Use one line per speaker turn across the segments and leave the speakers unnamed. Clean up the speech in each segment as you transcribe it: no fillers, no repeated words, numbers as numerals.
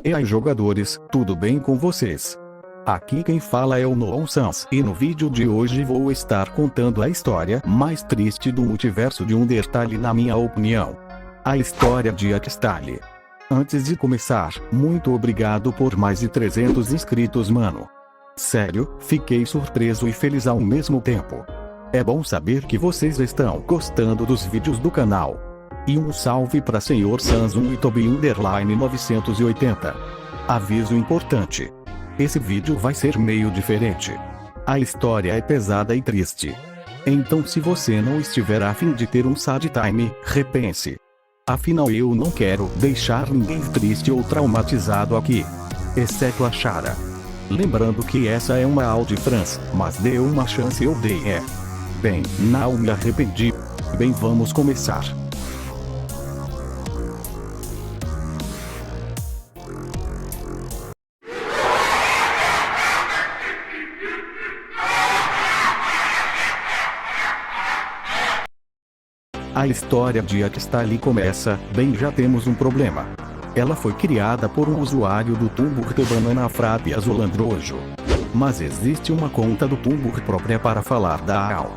E aí jogadores, tudo bem com vocês? Aqui quem fala é o Noon Sans e no vídeo de hoje vou estar contando a história mais triste do multiverso de Undertale na minha opinião. A história de Axtali. Antes de começar, muito obrigado por mais de 300 inscritos mano. Sério, fiquei surpreso e feliz ao mesmo tempo. É bom saber que vocês estão gostando dos vídeos do canal. E um salve para Sr. Sans1 e Toby Underline 980. Aviso importante. Esse vídeo vai ser meio diferente. A história é pesada e triste. Então se você não estiver a fim de ter um sad time, repense. Afinal eu não quero deixar ninguém triste ou traumatizado aqui. Exceto a Chara. Lembrando que essa é uma Audi France, mas deu uma chance eu dei Bem, não me arrependi. Bem, vamos começar. A história de Axtali começa, bem, já temos um problema. Ela foi criada por um usuário do Tumblr do Banana Frappe Azolandrojo. Mas existe uma conta do Tumblr própria para falar da AL.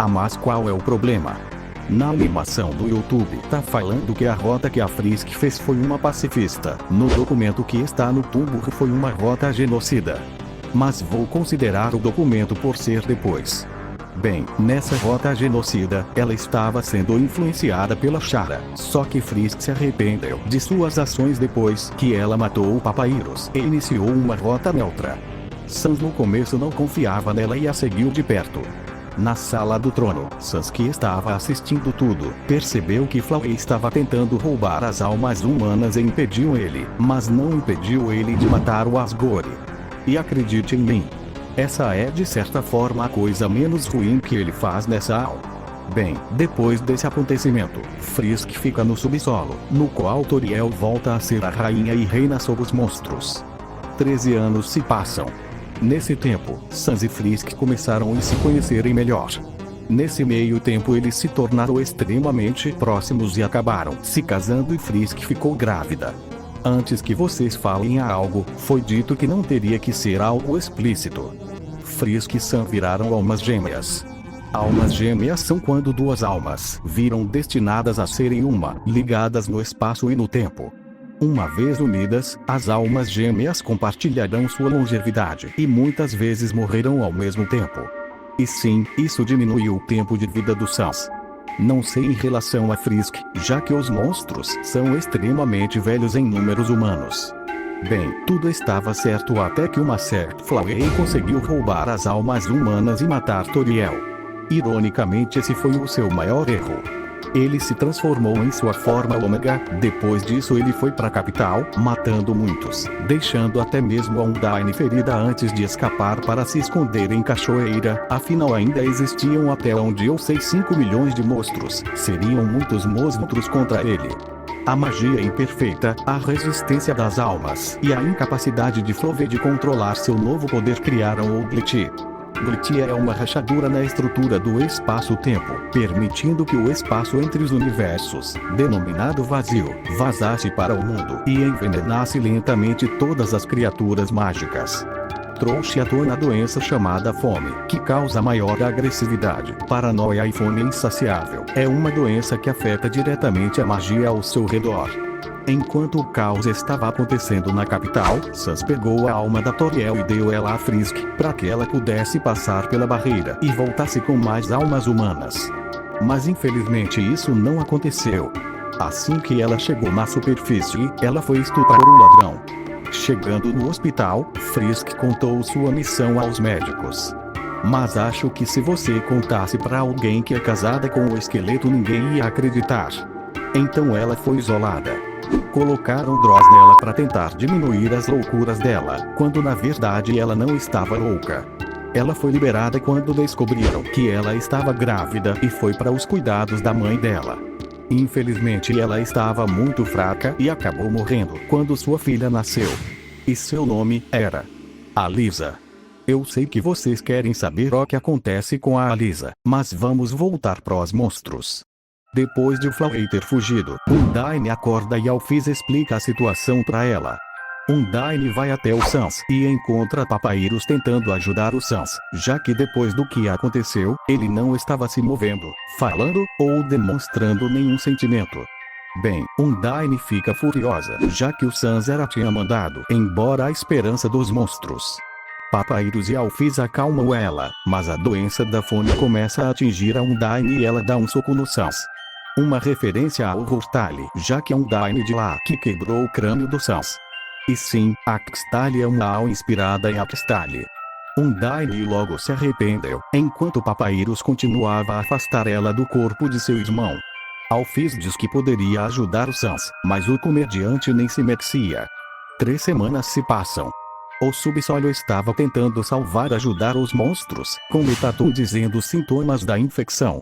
Mas qual é o problema? Na animação do YouTube tá falando que a rota que a Frisk fez foi uma pacifista. No documento que está no Tumblr foi uma rota genocida. Mas vou considerar o documento por ser depois. Bem, nessa rota genocida, ela estava sendo influenciada pela Chara, só que Frisk se arrependeu de suas ações depois que ela matou o Papyrus e iniciou uma rota neutra. Sans no começo não confiava nela e a seguiu de perto. Na sala do trono, Sans, que estava assistindo tudo, percebeu que Flauê estava tentando roubar as almas humanas e impediu ele, mas não impediu ele de matar o Asgore. E acredite em mim, essa é de certa forma a coisa menos ruim que ele faz nessa aula. Bem, depois desse acontecimento, Frisk fica no subsolo, no qual Toriel volta a ser a rainha e reina sobre os monstros. 13 anos se passam. Nesse tempo, Sans e Frisk começaram a se conhecerem melhor. Nesse meio tempo eles se tornaram extremamente próximos e acabaram se casando e Frisk ficou grávida. Antes que vocês falem algo, foi dito que não teria que ser algo explícito. Frisk e Sans viraram almas gêmeas. Almas gêmeas são quando duas almas viram destinadas a serem uma, ligadas no espaço e no tempo. Uma vez unidas, as almas gêmeas compartilharão sua longevidade e muitas vezes morrerão ao mesmo tempo. E sim, isso diminuiu o tempo de vida do Sans. Não sei em relação a Frisk, já que os monstros são extremamente velhos em números humanos. Bem, tudo estava certo até que uma certa Flauê conseguiu roubar as almas humanas e matar Toriel. Ironicamente esse foi o seu maior erro. Ele se transformou em sua forma ômega, depois disso ele foi para a capital, matando muitos, deixando até mesmo a Undyne ferida antes de escapar para se esconder em Cachoeira, afinal ainda existiam até onde eu sei 5 milhões de monstros, seriam muitos monstros contra ele. A magia imperfeita, a resistência das almas e a incapacidade de Flauê de controlar seu novo poder criaram o Glitch. Glitch é uma rachadura na estrutura do espaço-tempo, permitindo que o espaço entre os universos, denominado vazio, vazasse para o mundo e envenenasse lentamente todas as criaturas mágicas. Trouxe à tona a doença chamada fome, que causa maior agressividade, paranoia e fome insaciável. É uma doença que afeta diretamente a magia ao seu redor. Enquanto o caos estava acontecendo na capital, Sans pegou a alma da Toriel e deu ela a Frisk, para que ela pudesse passar pela barreira e voltasse com mais almas humanas. Mas infelizmente isso não aconteceu. Assim que ela chegou na superfície, ela foi estuprar um ladrão. Chegando no hospital, Frisk contou sua missão aos médicos. Mas acho que se você contasse para alguém que é casada com o esqueleto ninguém ia acreditar. Então ela foi isolada. Colocaram Dross nela para tentar diminuir as loucuras dela, quando na verdade ela não estava louca. Ela foi liberada quando descobriram que ela estava grávida e foi para os cuidados da mãe dela. Infelizmente ela estava muito fraca e acabou morrendo quando sua filha nasceu. E seu nome era Alisa. Eu sei que vocês querem saber o que acontece com a Alisa, mas vamos voltar pros monstros. Depois de Flauê ter fugido, Undyne acorda e Alphys explica a situação para ela. Undyne vai até o Sans e encontra Papyrus tentando ajudar o Sans, já que depois do que aconteceu, ele não estava se movendo, falando, ou demonstrando nenhum sentimento. Bem, Undyne fica furiosa, já que o Sans tinha mandado embora a esperança dos monstros. Papyrus e Alphys acalmam ela, mas a doença da fome começa a atingir a Undyne e ela dá um soco no Sans. Uma referência ao Rortali, já que é Undyne de lá que quebrou o crânio do Sans. E sim, Axtali é uma alma inspirada em Axtali. Undyne logo se arrependeu, enquanto Papyrus continuava a afastar ela do corpo de seu irmão. Alphys diz que poderia ajudar o Sans, mas o comediante nem se merecia. 3 semanas se passam. O subsolo estava tentando ajudar os monstros, com Metaton dizendo os sintomas da infecção.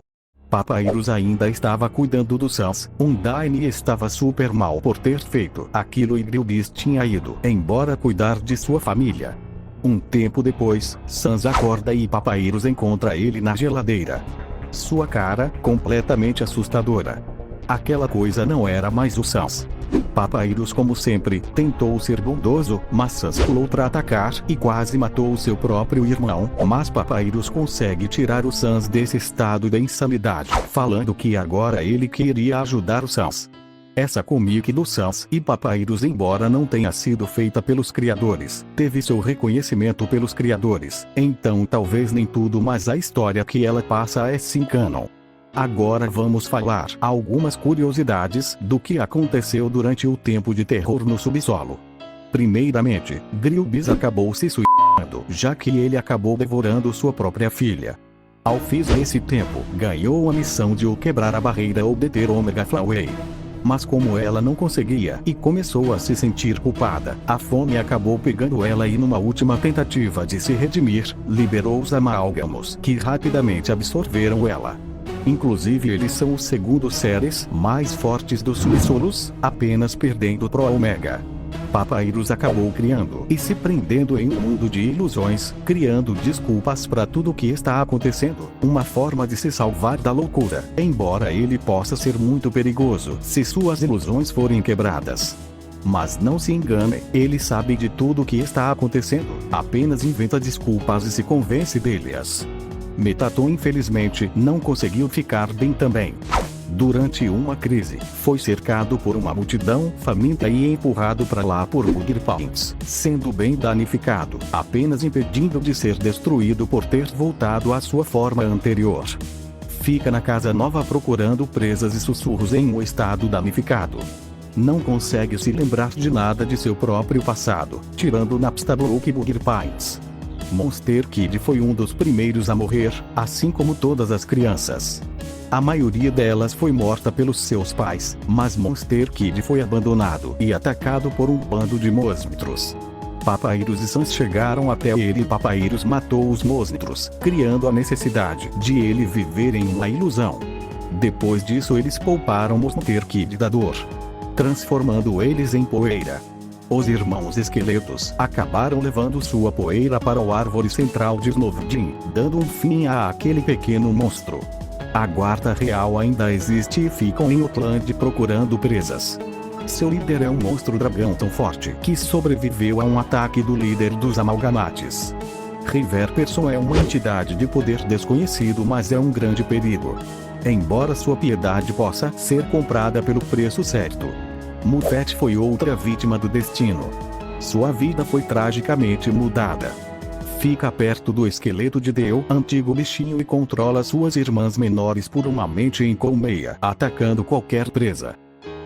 Papyrus ainda estava cuidando do Sans. Undyne estava super mal por ter feito aquilo e Grilbis tinha ido embora cuidar de sua família. Um tempo depois, Sans acorda e Papyrus encontra ele na geladeira. Sua cara, completamente assustadora. Aquela coisa não era mais o Sans. Papyrus, como sempre, tentou ser bondoso, mas Sans pulou para atacar e quase matou o seu próprio irmão, mas Papyrus consegue tirar o Sans desse estado de insanidade, falando que agora ele queria ajudar o Sans. Essa comic do Sans e Papyrus, embora não tenha sido feita pelos criadores, teve seu reconhecimento pelos criadores, então talvez nem tudo, mas a história que ela passa é sim canon. Agora vamos falar algumas curiosidades do que aconteceu durante o tempo de terror no subsolo. Primeiramente, Grilbis acabou se suicidando, já que ele acabou devorando sua própria filha. Alphys nesse tempo ganhou a missão de quebrar a barreira ou deter Omega Flyway. Mas como ela não conseguia e começou a se sentir culpada, a fome acabou pegando ela e numa última tentativa de se redimir, liberou os amálgamos, que rapidamente absorveram ela. Inclusive eles são os segundos seres mais fortes dos subsolos, apenas perdendo pro Omega. Papyrus acabou criando e se prendendo em um mundo de ilusões, criando desculpas para tudo o que está acontecendo, uma forma de se salvar da loucura, embora ele possa ser muito perigoso se suas ilusões forem quebradas. Mas não se engane, ele sabe de tudo o que está acontecendo, apenas inventa desculpas e se convence delas. Metaton infelizmente não conseguiu ficar bem também. Durante uma crise, foi cercado por uma multidão faminta e empurrado para lá por Buggerpoints, sendo bem danificado, apenas impedindo de ser destruído por ter voltado à sua forma anterior. Fica na casa nova procurando presas e sussurros em um estado danificado. Não consegue se lembrar de nada de seu próprio passado, tirando Napstablook e Buggerpoints. Monster Kid foi um dos primeiros a morrer, assim como todas as crianças. A maioria delas foi morta pelos seus pais, mas Monster Kid foi abandonado e atacado por um bando de monstros. Papyrus e Sans chegaram até ele e Papyrus matou os monstros, criando a necessidade de ele viver em uma ilusão. Depois disso eles pouparam Monster Kid da dor, transformando eles em poeira. Os irmãos esqueletos acabaram levando sua poeira para a árvore central de Snovdin, dando um fim àquele pequeno monstro. A guarda real ainda existe e ficam em Outland procurando presas. Seu líder é um monstro dragão tão forte que sobreviveu a um ataque do líder dos Amalgamates. River Person é uma entidade de poder desconhecido, mas é um grande perigo. Embora sua piedade possa ser comprada pelo preço certo. Muffet foi outra vítima do destino. Sua vida foi tragicamente mudada. Fica perto do esqueleto de Deo, antigo bichinho, e controla suas irmãs menores por uma mente em colmeia, atacando qualquer presa.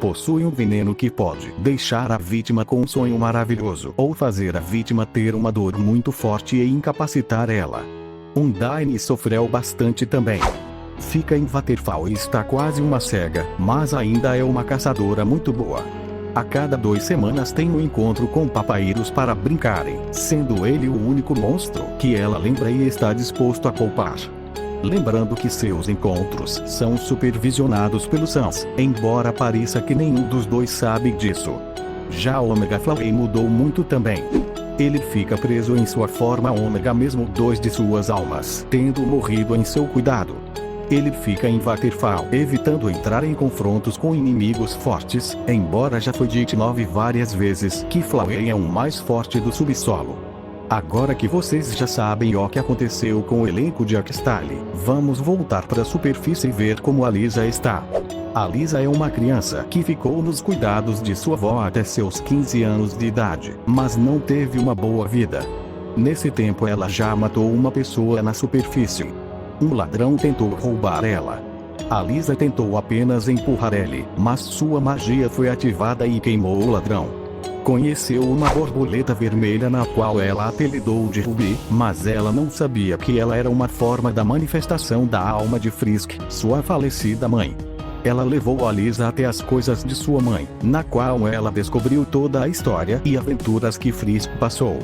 Possui um veneno que pode deixar a vítima com um sonho maravilhoso, ou fazer a vítima ter uma dor muito forte e incapacitar ela. Undyne sofreu bastante também. Fica em Waterfall e está quase uma cega, mas ainda é uma caçadora muito boa. A cada 2 semanas tem um encontro com Papyrus para brincarem, sendo ele o único monstro que ela lembra e está disposto a poupar. Lembrando que seus encontros são supervisionados pelo Sans, embora pareça que nenhum dos dois sabe disso. Já Omega Flyway mudou muito também. Ele fica preso em sua forma Ômega mesmo 2 de suas almas tendo morrido em seu cuidado. Ele fica em Waterfall, evitando entrar em confrontos com inimigos fortes, embora já foi dito 9 várias vezes que Flawley é o mais forte do subsolo. Agora que vocês já sabem o que aconteceu com o elenco de Akstali, vamos voltar para a superfície e ver como a Lisa está. A Lisa é uma criança que ficou nos cuidados de sua avó até seus 15 anos de idade, mas não teve uma boa vida. Nesse tempo ela já matou uma pessoa na superfície. Um ladrão tentou roubar ela. A Lisa tentou apenas empurrar ele, mas sua magia foi ativada e queimou o ladrão. Conheceu uma borboleta vermelha na qual ela apelidou de Ruby, mas ela não sabia que ela era uma forma da manifestação da alma de Frisk, sua falecida mãe. Ela levou a Lisa até as coisas de sua mãe, na qual ela descobriu toda a história e aventuras que Frisk passou.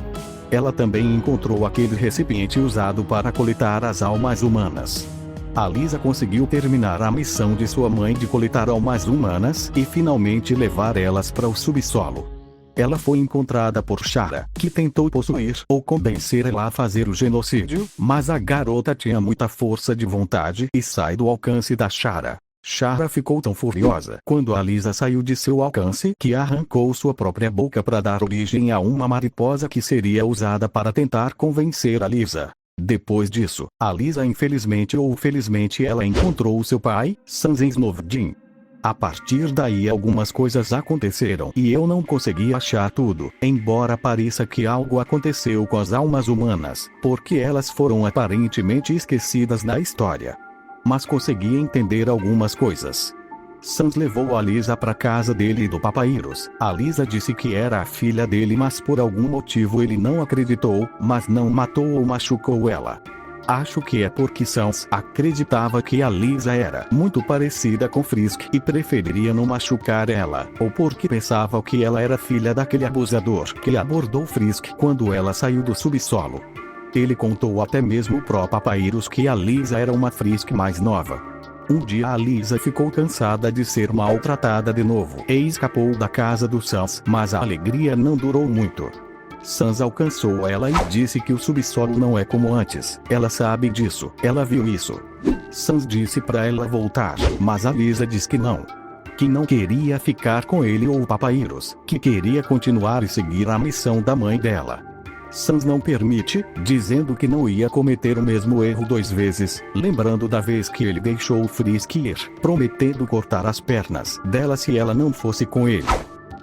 Ela também encontrou aquele recipiente usado para coletar as almas humanas. A Lisa conseguiu terminar a missão de sua mãe de coletar almas humanas e finalmente levar elas para o subsolo. Ela foi encontrada por Shara, que tentou possuir ou convencer ela a fazer o genocídio, mas a garota tinha muita força de vontade e sai do alcance da Shara. Shara ficou tão furiosa quando a Lisa saiu de seu alcance que arrancou sua própria boca para dar origem a uma mariposa que seria usada para tentar convencer a Lisa. Depois disso, a Lisa infelizmente ou felizmente ela encontrou seu pai, Sans Snovdin. A partir daí algumas coisas aconteceram e eu não consegui achar tudo, embora pareça que algo aconteceu com as almas humanas, porque elas foram aparentemente esquecidas na história. Mas consegui entender algumas coisas. Sans levou a Lisa para casa dele e do Papyrus. A Lisa disse que era a filha dele, mas por algum motivo ele não acreditou, mas não matou ou machucou ela. Acho que é porque Sans acreditava que a Lisa era muito parecida com Frisk e preferiria não machucar ela, ou porque pensava que ela era filha daquele abusador que abordou Frisk quando ela saiu do subsolo. Ele contou até mesmo pro Papyrus que a Lisa era uma Frisk mais nova. Um dia a Lisa ficou cansada de ser maltratada de novo e escapou da casa do Sans, mas a alegria não durou muito. Sans alcançou ela e disse que o subsolo não é como antes. Ela sabe disso, ela viu isso. Sans disse pra ela voltar, mas a Lisa disse que não queria ficar com ele ou o Papyrus, que queria continuar e seguir a missão da mãe dela. Sans não permite, dizendo que não ia cometer o mesmo erro 2 vezes, lembrando da vez que ele deixou Frisk ir, prometendo cortar as pernas dela se ela não fosse com ele.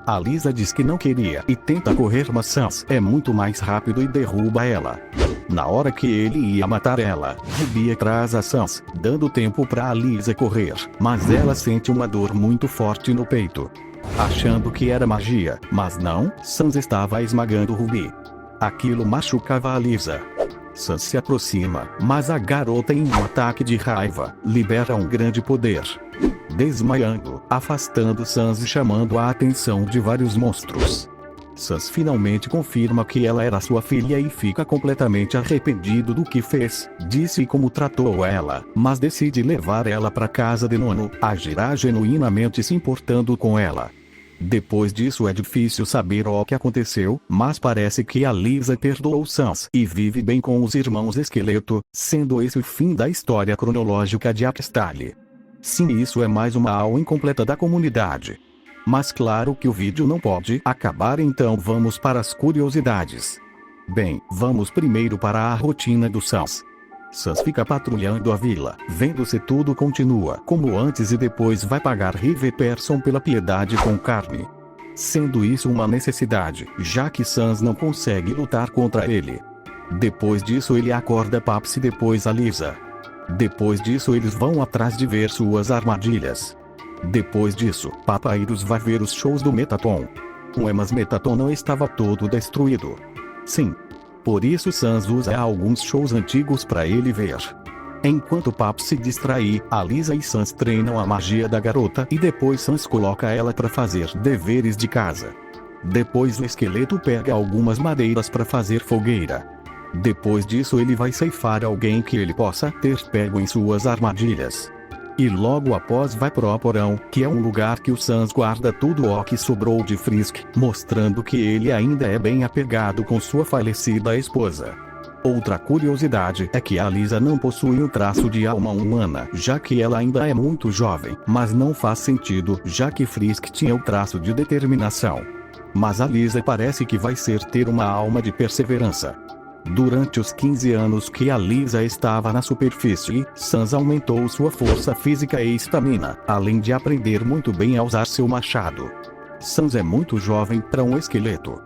A Lisa diz que não queria e tenta correr, mas Sans é muito mais rápido e derruba ela. Na hora que ele ia matar ela, Ruby traz a Sans, dando tempo para a Lisa correr, mas ela sente uma dor muito forte no peito. Achando que era magia, mas não, Sans estava esmagando Ruby. Aquilo machucava a Lisa. Sans se aproxima, mas a garota em um ataque de raiva, libera um grande poder. Desmaiando, afastando Sans e chamando a atenção de vários monstros. Sans finalmente confirma que ela era sua filha e fica completamente arrependido do que fez, disse como tratou ela, mas decide levar ela para casa de Nono, agirá genuinamente se importando com ela. Depois disso é difícil saber o que aconteceu, mas parece que a Lisa perdoou Sans e vive bem com os irmãos Esqueleto, sendo esse o fim da história cronológica de Akstali. Sim, isso é mais uma aula incompleta da comunidade. Mas claro que o vídeo não pode acabar, então vamos para as curiosidades. Bem, vamos primeiro para a rotina do Sans. Sans fica patrulhando a vila, vendo se tudo continua como antes e depois vai pagar River Person pela piedade com carne. Sendo isso uma necessidade, já que Sans não consegue lutar contra ele. Depois disso ele acorda Paps e depois a Lisa. Depois disso eles vão atrás de ver suas armadilhas. Depois disso, Papyrus vai ver os shows do Mettaton. Mas Mettaton não estava todo destruído. Sim. Por isso Sans usa alguns shows antigos para ele ver. Enquanto Paps se distrai, a Lisa e Sans treinam a magia da garota e depois Sans coloca ela para fazer deveres de casa. Depois o esqueleto pega algumas madeiras para fazer fogueira. Depois disso ele vai ceifar alguém que ele possa ter pego em suas armadilhas. E logo após vai pro porão, que é um lugar que o Sans guarda tudo o que sobrou de Frisk, mostrando que ele ainda é bem apegado com sua falecida esposa. Outra curiosidade é que a Lisa não possui um traço de alma humana, já que ela ainda é muito jovem, mas não faz sentido, já que Frisk tinha o traço de determinação. Mas a Lisa parece que vai ter uma alma de perseverança. Durante os 15 anos que a Lisa estava na superfície, Sans aumentou sua força física e estamina, além de aprender muito bem a usar seu machado. Sans é muito jovem para um esqueleto.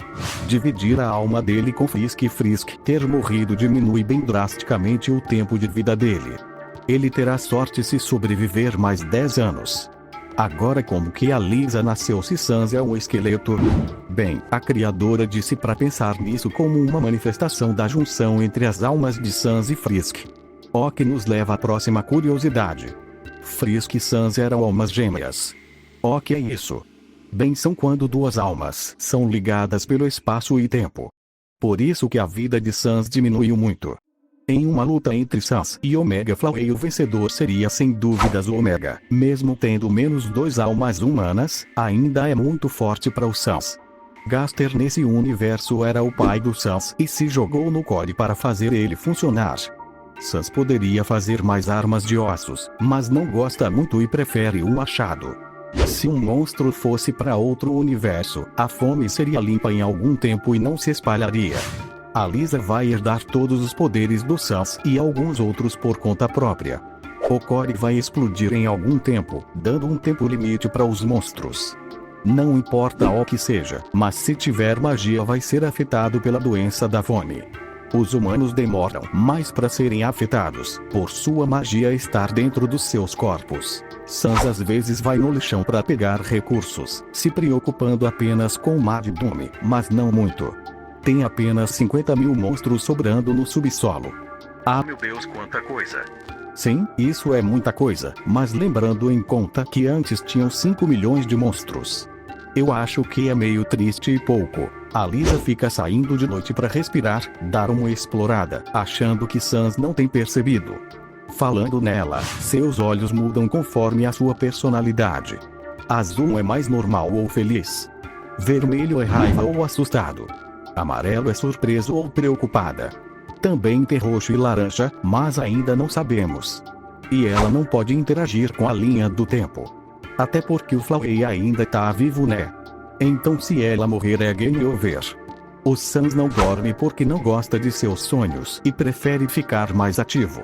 Dividir a alma dele com Frisk e Frisk ter morrido diminui bem drasticamente o tempo de vida dele. Ele terá sorte se sobreviver mais 10 anos. Agora, como que a Lisa nasceu se Sans é um esqueleto? Bem, a criadora disse para pensar nisso como uma manifestação da junção entre as almas de Sans e Frisk. O que nos leva à próxima curiosidade. Frisk e Sans eram almas gêmeas. O que é isso? Bem, são quando duas almas são ligadas pelo espaço e tempo. Por isso que a vida de Sans diminuiu muito. Em uma luta entre Sans e Omega Flaway, o vencedor seria sem dúvidas o Omega. Mesmo tendo menos 2 almas humanas, ainda é muito forte para o Sans. Gaster nesse universo era o pai do Sans e se jogou no core para fazer ele funcionar. Sans poderia fazer mais armas de ossos, mas não gosta muito e prefere o machado. Se um monstro fosse para outro universo, a fome seria limpa em algum tempo e não se espalharia. A Lisa vai herdar todos os poderes do Sans e alguns outros por conta própria. O core vai explodir em algum tempo, dando um tempo limite para os monstros. Não importa o que seja, mas se tiver magia vai ser afetado pela doença da fome. Os humanos demoram mais para serem afetados, por sua magia estar dentro dos seus corpos. Sans às vezes vai no lixão para pegar recursos, se preocupando apenas com o Mad Doom, mas não muito. Tem apenas 50 mil monstros sobrando no subsolo. Ah, meu Deus, quanta coisa! Sim, isso é muita coisa, mas lembrando em conta que antes tinham 5 milhões de monstros. Eu acho que é meio triste e pouco. A Lisa fica saindo de noite para respirar, dar uma explorada, achando que Sans não tem percebido. Falando nela, seus olhos mudam conforme a sua personalidade. Azul é mais normal ou feliz. Vermelho é raiva ou assustado. Amarelo é surpreso ou preocupada. Também tem roxo e laranja, mas ainda não sabemos. E ela não pode interagir com a linha do tempo. Até porque o Flaway ainda tá vivo, né? Então se ela morrer é game over. O Sans não dorme porque não gosta de seus sonhos e prefere ficar mais ativo.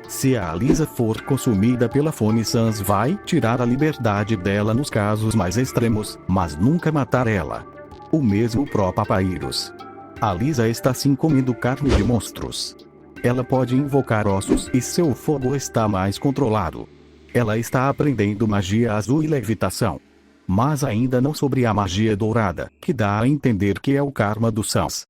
Se a Lisa for consumida pela fome, Sans vai tirar a liberdade dela nos casos mais extremos, mas nunca matar ela. O mesmo pro Papyrus. A Lisa está sim comendo carne de monstros. Ela pode invocar ossos e seu fogo está mais controlado. Ela está aprendendo magia azul e levitação. Mas ainda não sobre a magia dourada, que dá a entender que é o karma do Sans.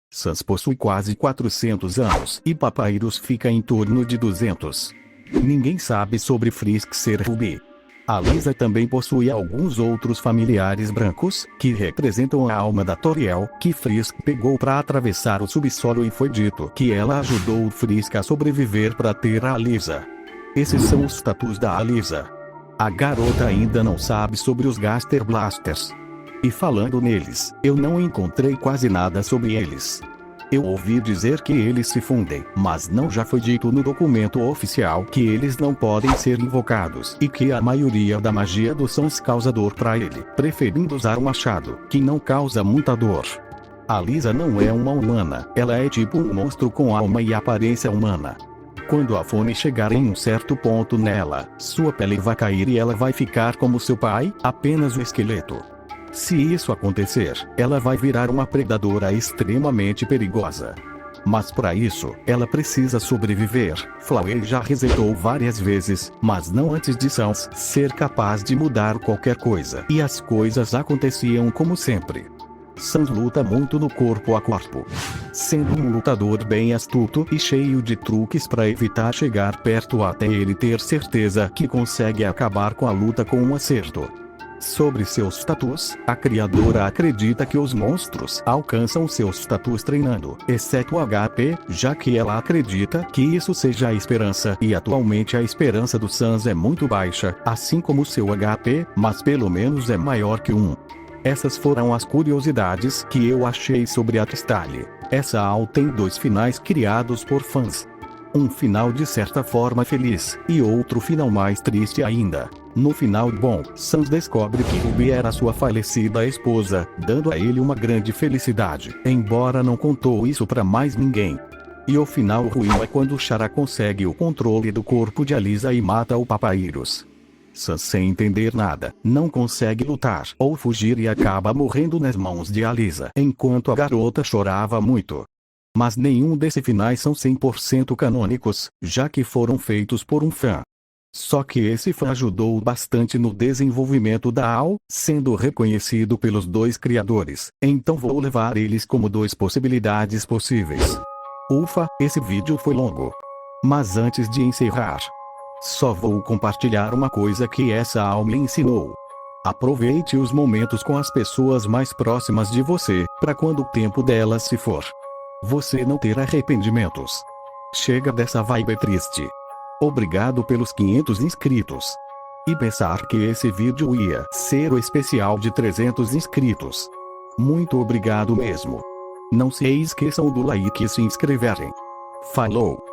Sans possui quase 400 anos e Papyrus fica em torno de 200. Ninguém sabe sobre Frisk ser Ruby. A Lisa também possui alguns outros familiares brancos, que representam a alma da Toriel, que Frisk pegou para atravessar o subsolo e foi dito que ela ajudou o Frisk a sobreviver para ter a Lisa. Esses são os tatus da Alisa. A garota ainda não sabe sobre os Gaster Blasters. E falando neles, eu não encontrei quase nada sobre eles. Eu ouvi dizer que eles se fundem, mas não já foi dito no documento oficial que eles não podem ser invocados e que a maioria da magia do Sans causa dor para ele, preferindo usar o machado, que não causa muita dor. A Lisa não é uma humana, ela é tipo um monstro com alma e aparência humana. Quando a fome chegar em um certo ponto nela, sua pele vai cair e ela vai ficar como seu pai, apenas um esqueleto. Se isso acontecer, ela vai virar uma predadora extremamente perigosa. Mas para isso, ela precisa sobreviver. Flaway já resetou várias vezes, mas não antes de Sans ser capaz de mudar qualquer coisa. E as coisas aconteciam como sempre. Sans luta muito no corpo a corpo. Sendo um lutador bem astuto e cheio de truques para evitar chegar perto até ele ter certeza que consegue acabar com a luta com um acerto. Sobre seus status, a criadora acredita que os monstros alcançam seus status treinando, exceto o HP, já que ela acredita que isso seja a esperança e atualmente a esperança do Sans é muito baixa, assim como seu HP, mas pelo menos é maior que 1. Essas foram as curiosidades que eu achei sobre a Crystal. Essa AU tem 2 finais criados por fãs. Um final de certa forma feliz, e outro final mais triste ainda. No final bom, Sans descobre que Ruby era sua falecida esposa, dando a ele uma grande felicidade, embora não contou isso pra mais ninguém. E o final ruim é quando Chara consegue o controle do corpo de Alisa e mata o Papyrus. Sans, sem entender nada, não consegue lutar ou fugir e acaba morrendo nas mãos de Alisa, enquanto a garota chorava muito. Mas nenhum desses finais são 100% canônicos, já que foram feitos por um fã. Só que esse fã ajudou bastante no desenvolvimento da AU, sendo reconhecido pelos 2 criadores, então vou levar eles como 2 possibilidades possíveis. Ufa, esse vídeo foi longo. Mas antes de encerrar, só vou compartilhar uma coisa que essa AU me ensinou. Aproveite os momentos com as pessoas mais próximas de você, para quando o tempo delas se for, você não ter arrependimentos. Chega dessa vibe triste. Obrigado pelos 500 inscritos. E pensar que esse vídeo ia ser o especial de 300 inscritos. Muito obrigado mesmo. Não se esqueçam do like e se inscreverem. Falou!